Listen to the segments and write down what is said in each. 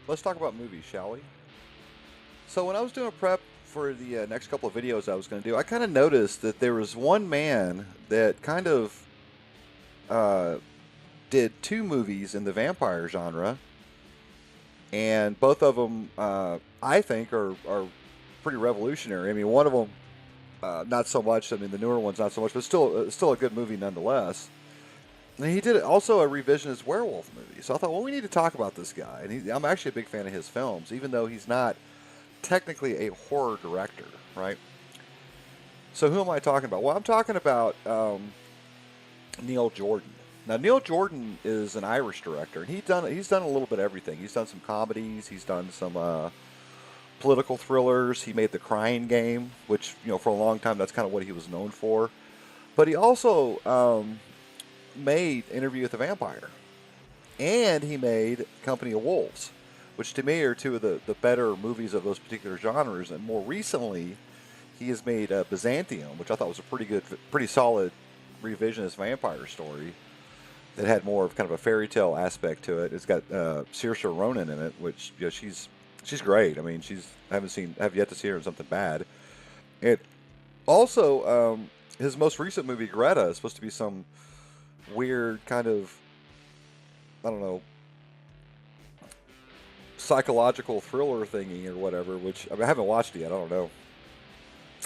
let's talk about movies, shall we? So when I was doing prep for the next couple of videos I was going to do, I kind of noticed that there was one man that kind of uh, did two movies in the vampire genre, and both of them I think are pretty revolutionary. I mean, one of them not so much. I mean, the newer one's not so much, but still a good movie nonetheless. And he did also a revisionist werewolf movie. So I thought, well, we need to talk about this guy. And I'm actually a big fan of his films, even though he's not technically a horror director, right? So who am I talking about? Well, I'm talking about Neil Jordan. Now, Neil Jordan is an Irish director, and he's done a little bit of everything. He's done some comedies. He's done some political thrillers. He made The Crying Game, which for a long time that's kind of what he was known for. But he also made Interview with the Vampire, and he made Company of Wolves, which to me are two of the better movies of those particular genres. And more recently, he has made Byzantium, which I thought was a pretty solid revisionist vampire story that had more of kind of a fairy tale aspect to it. It's got Saoirse Ronan in it, which she's great. I mean, have yet to see her in something bad. It also his most recent movie Greta is supposed to be some weird kind of, I don't know, psychological thriller thingy or whatever, which I mean, I haven't watched it yet. I don't know.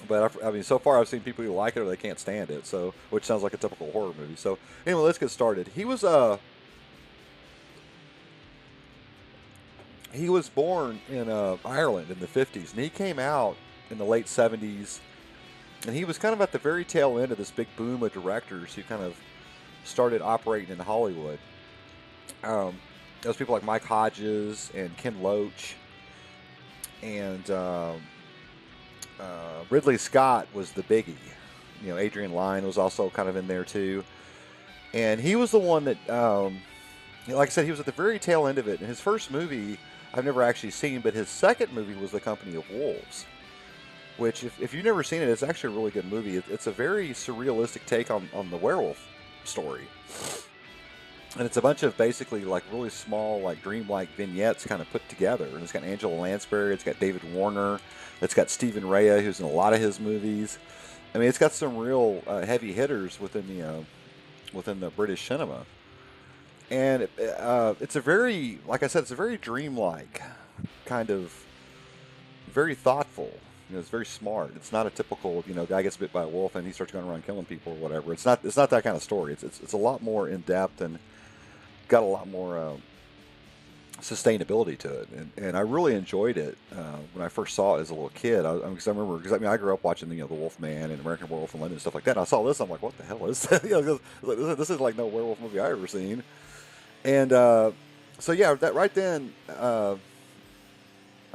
But I mean, so far I've seen people who like it or they can't stand it. So, which sounds like a typical horror movie. So, anyway, let's get started. He was born in Ireland in the 50s, and he came out in the late 70s, and he was kind of at the very tail end of this big boom of directors who kind of started operating in Hollywood. Those people like Mike Hodges and Ken Loach, and Ridley Scott was the biggie. Adrian Lyne was also kind of in there too, and he was the one that, like I said, he was at the very tail end of it. And his first movie I've never actually seen, but his second movie was The Company of Wolves, which, if you've never seen it, it's actually a really good movie. It's a very surrealistic take on the werewolf story. And it's a bunch of basically like really small, like dreamlike vignettes kind of put together. And it's got Angela Lansbury, it's got David Warner, it's got Stephen Rea, who's in a lot of his movies. I mean, it's got some real heavy hitters within the British cinema. And it's a very, like I said, it's a very dreamlike kind of, very thoughtful. It's very smart. It's not a typical, guy gets bit by a wolf and he starts going around killing people or whatever. It's not that kind of story. It's a lot more in depth and got a lot more sustainability to it. And I really enjoyed it when I first saw it as a little kid. Because I grew up watching the Wolfman and American Werewolf in London and stuff like that. And I saw this, I'm like, what the hell is that? This is like no werewolf movie I ever seen. And so yeah, that right then I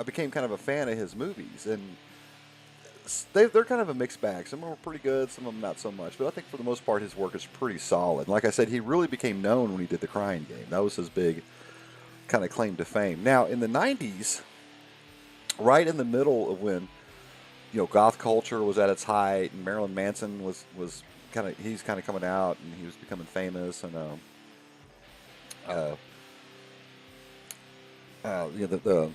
became kind of a fan of his movies, and they're kind of a mixed bag. Some of them are pretty good, some of them not so much. But I think for the most part, his work is pretty solid. And like I said, he really became known when he did The Crying Game. That was his big kind of claim to fame. Now, in the 90s, right in the middle of when goth culture was at its height, and Marilyn Manson was he's kind of coming out, and he was becoming famous, and the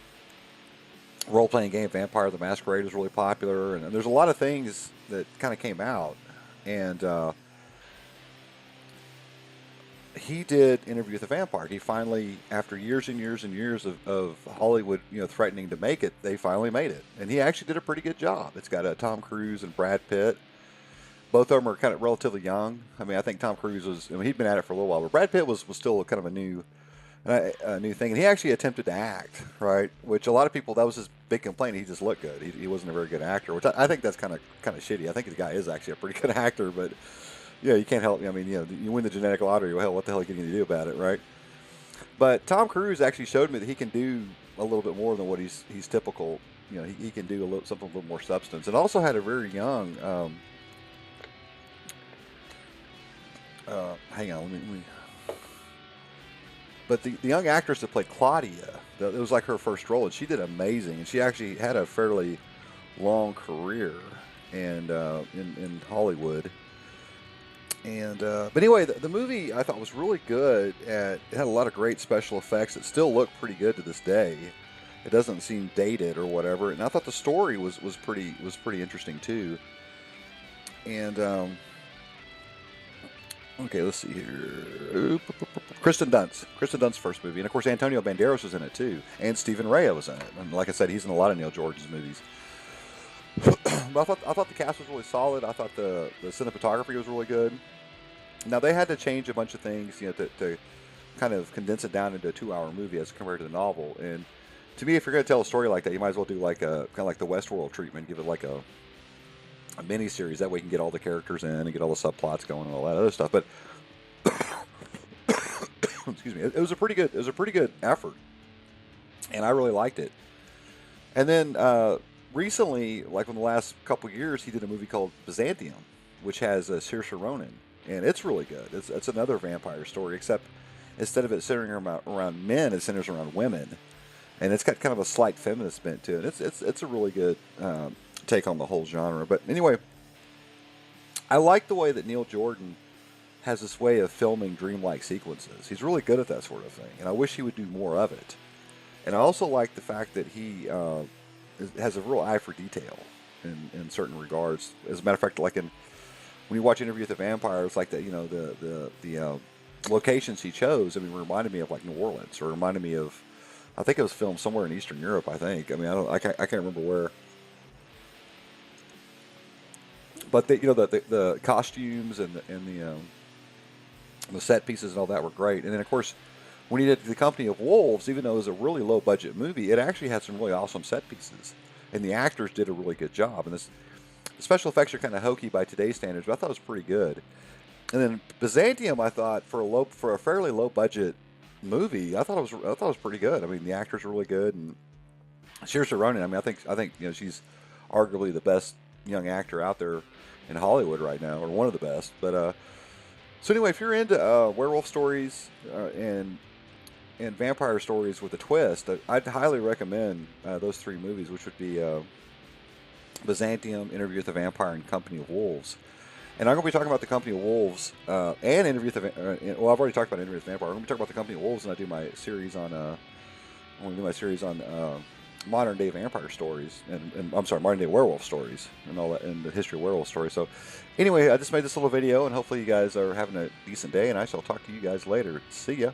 role-playing game Vampire the Masquerade is really popular, and there's a lot of things that kind of came out, and he did Interview with the Vampire. He finally, after years and years and years of Hollywood threatening to make it, they finally made it, and he actually did a pretty good job. It's got Tom Cruise and Brad Pitt. Both of them are kind of relatively young. I mean, I think Tom Cruise he'd been at it for a little while, but Brad Pitt was still kind of a new thing, and he actually attempted to act, right? Which a lot of people, that was his big complaint. He just looked good. He wasn't a very good actor, which I think that's kind of shitty. I think the guy is actually a pretty good actor, but you can't help. I mean, you win the genetic lottery. Well, hell, what the hell are you going to do about it, right? But Tom Cruise actually showed me that he can do a little bit more than what he's typical. He can do something with a little more substance, and also had a very young. Hang on, let me. But the young actress that played Claudia, it was like her first role, and she did amazing. And she actually had a fairly long career in Hollywood. And but anyway, the movie I thought was really good. It had a lot of great special effects that still look pretty good to this day. It doesn't seem dated or whatever. And I thought the story was pretty interesting too. And okay, let's see here. Kristen Dunst's first movie, and of course Antonio Banderas was in it too, and Stephen Rea was in it. And like I said, he's in a lot of Neil Jordans movies. But I thought the cast was really solid. I thought the cinematography was really good. Now they had to change a bunch of things, to kind of condense it down into a 2-hour movie as compared to the novel. And to me, if you're going to tell a story like that, you might as well do like a kind of like the Westworld treatment, give it like a mini series. That way, you can get all the characters in and get all the subplots going and all that other stuff. But excuse me, it was a pretty good effort, and I really liked it. And then recently, like in the last couple of years, he did a movie called Byzantium, which has Saoirse Ronan, and it's really good. It's another vampire story, except instead of it centering around men, it centers around women, and it's got kind of a slight feminist bent to it. It's a really good take on the whole genre. But anyway, I like the way that Neil Jordan has this way of filming dreamlike sequences. He's really good at that sort of thing, and I wish he would do more of it. And I also like the fact that he has a real eye for detail in certain regards. As a matter of fact, like when you watch Interview with the Vampire, it's like that. The locations he chose. I mean, reminded me of like New Orleans, or reminded me of. I think it was filmed somewhere in Eastern Europe. I think. I mean, I can't remember where. But the costumes and the set pieces and all that were great. And then of course, when he did The Company of Wolves, even though it was a really low budget movie, it actually had some really awesome set pieces, and the actors did a really good job. And the special effects are kind of hokey by today's standards, but I thought it was pretty good. And then Byzantium, I thought for a fairly low budget movie, I thought it was pretty good. I mean, the actors were really good, and Saoirse Ronan. I mean, I think she's arguably the best young actor out there in Hollywood right now, or one of the best. But so anyway, if you're into werewolf stories and vampire stories with a twist, I'd highly recommend those 3 movies, which would be Byzantium, Interview with the Vampire, and Company of Wolves. And I'm going to be talking about the Company of Wolves and Interview with the well, I've already talked about Interview with the Vampire. I'm going to be talking about the Company of Wolves, and I do my series on modern day vampire stories, and I'm sorry, modern day werewolf stories, and all that, and the history of werewolf stories. So anyway, I just made this little video, and hopefully you guys are having a decent day, and I shall talk to you guys later. See ya.